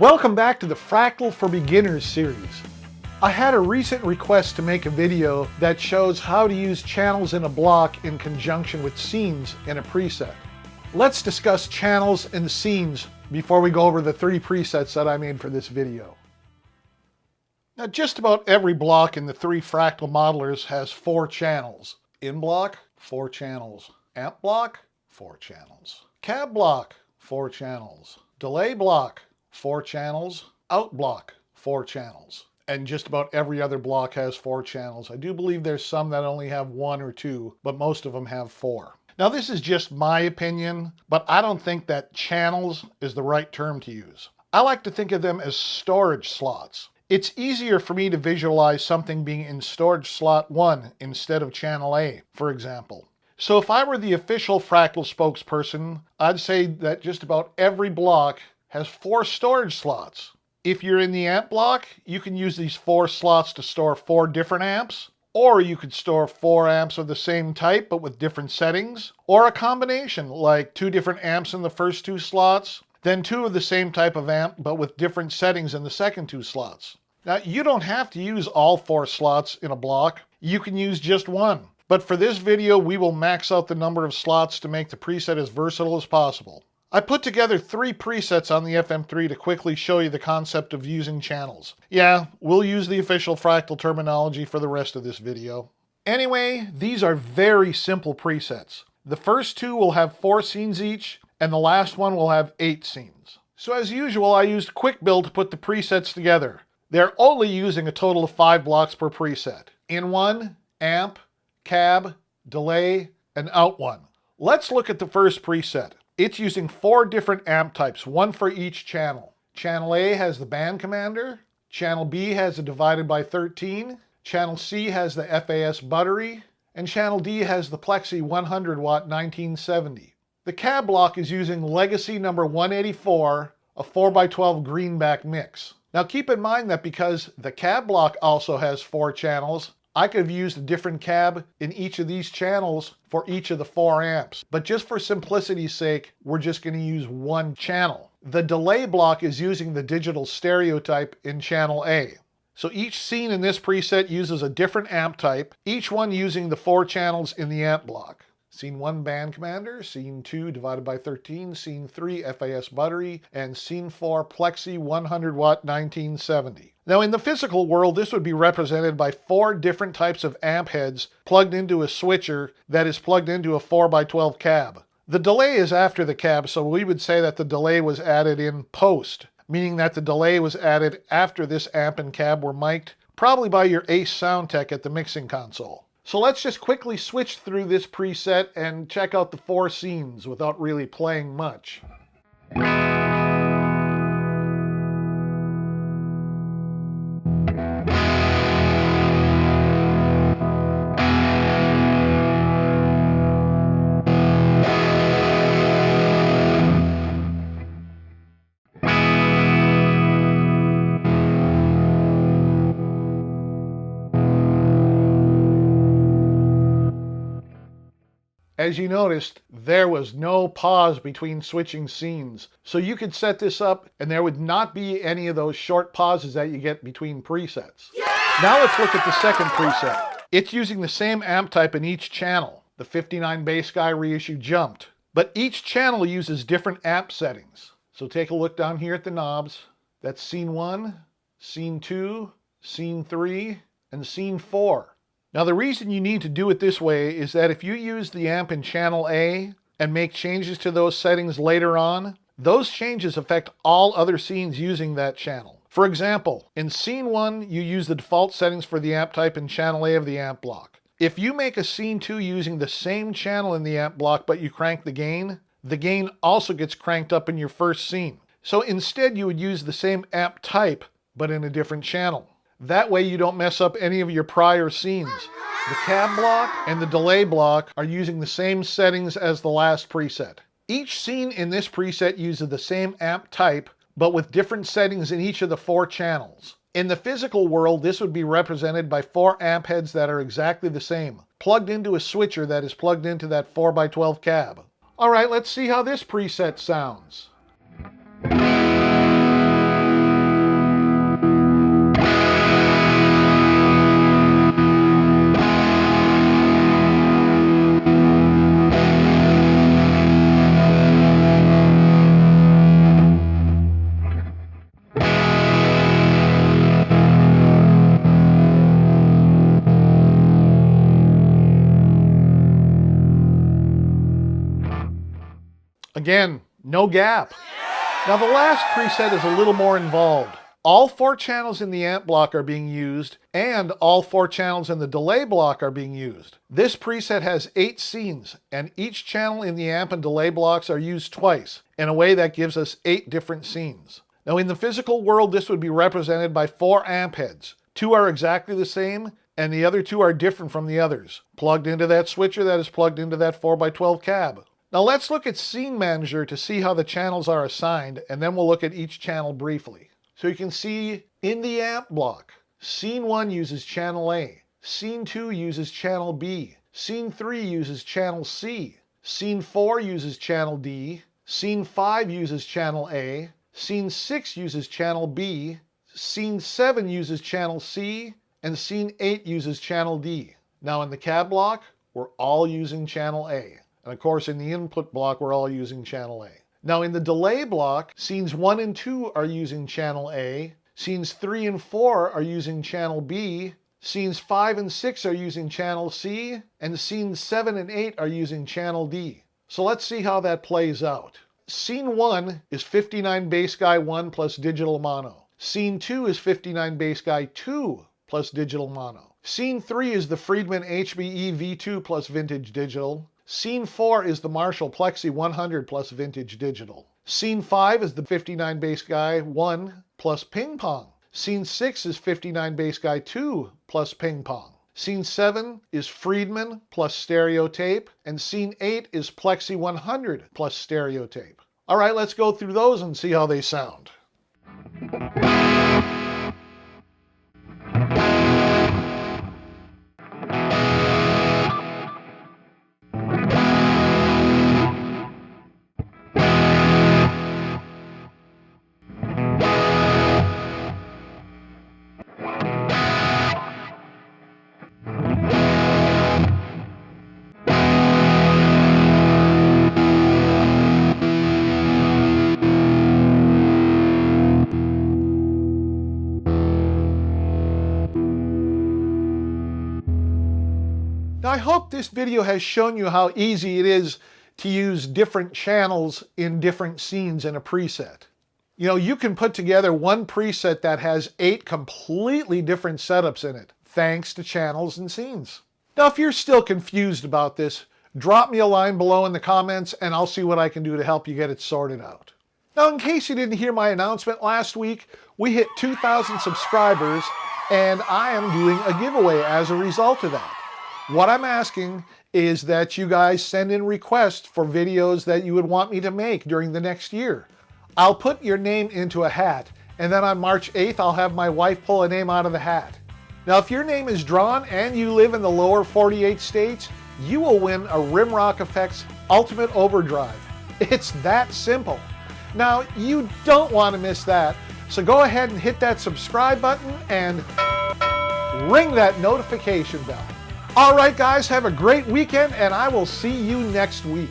Welcome back to the Fractal for Beginners series. I had a recent request to make a video that shows how to use channels in a block in conjunction with scenes in a preset. Let's discuss channels and scenes before we go over the 3 presets that I made for this video. Now, just about every block in the 3 fractal modelers has 4 channels. In block, 4 channels. Amp block, 4 channels. Cab block, 4 channels. Delay block, 4 channels. Out block, 4 channels. And just about every other block has 4 channels. I do believe there's some that only have 1 or 2, but most of them have 4. Now, this is just my opinion, but I don't think that channels is the right term to use. I like to think of them as storage slots. It's easier for me to visualize something being in storage slot 1 instead of channel A, for example. So if I were the official Fractal spokesperson, I'd say that just about every block has 4 storage slots. If you're in the amp block, you can use these 4 slots to store 4 different amps, or you could store 4 amps of the same type but with different settings, or a combination like 2 different amps in the first 2 slots, then 2 of the same type of amp but with different settings in the second 2 slots. Now, you don't have to use all 4 slots in a block. You can use just 1. But for this video, we will max out the number of slots to make the preset as versatile as possible. I put together 3 presets on the FM3 to quickly show you the concept of using channels. Yeah, we'll use the official Fractal terminology for the rest of this video. Anyway, these are very simple presets. The first 2 will have 4 scenes each, and the last one will have 8 scenes. So as usual, I used Quick Build to put the presets together. They're only using a total of 5 blocks per preset. In 1, amp, cab, delay, and out 1. Let's look at the first preset. It's using 4 different amp types, 1 for each channel. Channel A has the band commander, channel B has the divided by 13, channel C has the FAS buttery, and channel D has the Plexi 100 watt 1970. The cab block is using Legacy number 184, a 4x12 greenback mix. Now keep in mind that because the cab block also has 4 channels, I could have used a different cab in each of these channels for each of the 4 amps. But just for simplicity's sake, we're just going to use 1 channel. The delay block is using the digital stereo type in channel A. So each scene in this preset uses a different amp type, each one using the 4 channels in the amp block. Scene 1 band commander, scene 2 divided by 13, scene 3 FAS buttery, and scene 4 Plexi 100 watt 1970. Now in the physical world, this would be represented by 4 different types of amp heads plugged into a switcher that is plugged into a 4x12 cab. The delay is after the cab, so we would say that the delay was added in post, meaning that the delay was added after this amp and cab were mic'd, probably by your ace sound tech at the mixing console. So let's just quickly switch through this preset and check out the 4 scenes without really playing much. As you noticed, there was no pause between switching scenes. So you could set this up and there would not be any of those short pauses that you get between presets. Yeah! Now let's look at the second preset. It's using the same amp type in each channel. The 59 bass guy reissue jumped. But each channel uses different amp settings. So take a look down here at the knobs. That's scene 1, scene 2, scene 3, and scene 4. Now the reason you need to do it this way is that if you use the amp in channel A and make changes to those settings later on, those changes affect all other scenes using that channel. For example, in scene 1, you use the default settings for the amp type in channel A of the amp block. If you make a scene 2 using the same channel in the amp block but you crank the gain also gets cranked up in your first scene. So instead you would use the same amp type but in a different channel. That way you don't mess up any of your prior scenes. The cab block and the delay block are using the same settings as the last preset. Each scene in this preset uses the same amp type, but with different settings in each of the 4 channels. In the physical world, this would be represented by 4 amp heads that are exactly the same, plugged into a switcher that is plugged into that 4x12 cab. All right, let's see how this preset sounds. Again, no gap. Now the last preset is a little more involved. All 4 channels in the amp block are being used, and all 4 channels in the delay block are being used. This preset has 8 scenes, and each channel in the amp and delay blocks are used twice, in a way that gives us 8 different scenes. Now in the physical world, this would be represented by 4 amp heads. 2 are exactly the same, and the other 2 are different from the others, plugged into that switcher that is plugged into that 4x12 cab. Now let's look at Scene Manager to see how the channels are assigned, and then we'll look at each channel briefly. So you can see in the amp block, Scene 1 uses channel A, Scene 2 uses channel B, Scene 3 uses channel C, Scene 4 uses channel D, Scene 5 uses channel A, Scene 6 uses channel B, Scene 7 uses channel C, and Scene 8 uses channel D. Now in the cab block, we're all using channel A. And of course in the input block, we're all using channel A. Now in the delay block, scenes 1 and 2 are using channel A, scenes 3 and 4 are using channel B, scenes 5 and 6 are using channel C, and scenes 7 and 8 are using channel D. So let's see how that plays out. Scene 1 is 59 bass guy 1 plus digital mono. Scene 2 is 59 bass guy 2 plus digital mono. Scene 3 is the Friedman HBE V2 plus vintage digital. Scene 4 is the Marshall Plexi 100 plus vintage digital. Scene 5 is the 59 bass guy 1 plus ping pong. Scene 6 is 59 bass guy 2 plus ping pong. Scene 7 is Friedman plus stereo tape, and Scene 8 is Plexi 100 plus stereo tape. All right, let's go through those and see how they sound. Now I hope this video has shown you how easy it is to use different channels in different scenes in a preset. You know, you can put together one preset that has 8 completely different setups in it, thanks to channels and scenes. Now if you're still confused about this, drop me a line below in the comments and I'll see what I can do to help you get it sorted out. Now in case you didn't hear my announcement last week, we hit 2,000 subscribers and I am doing a giveaway as a result of that. What I'm asking is that you guys send in requests for videos that you would want me to make during the next year. I'll put your name into a hat, and then on March 8th, I'll have my wife pull a name out of the hat. Now, if your name is drawn and you live in the lower 48 states, you will win a Rimrock Effects Ultimate Overdrive. It's that simple. Now, you don't want to miss that, so go ahead and hit that subscribe button and ring that notification bell. All right, guys, have a great weekend, and I will see you next week.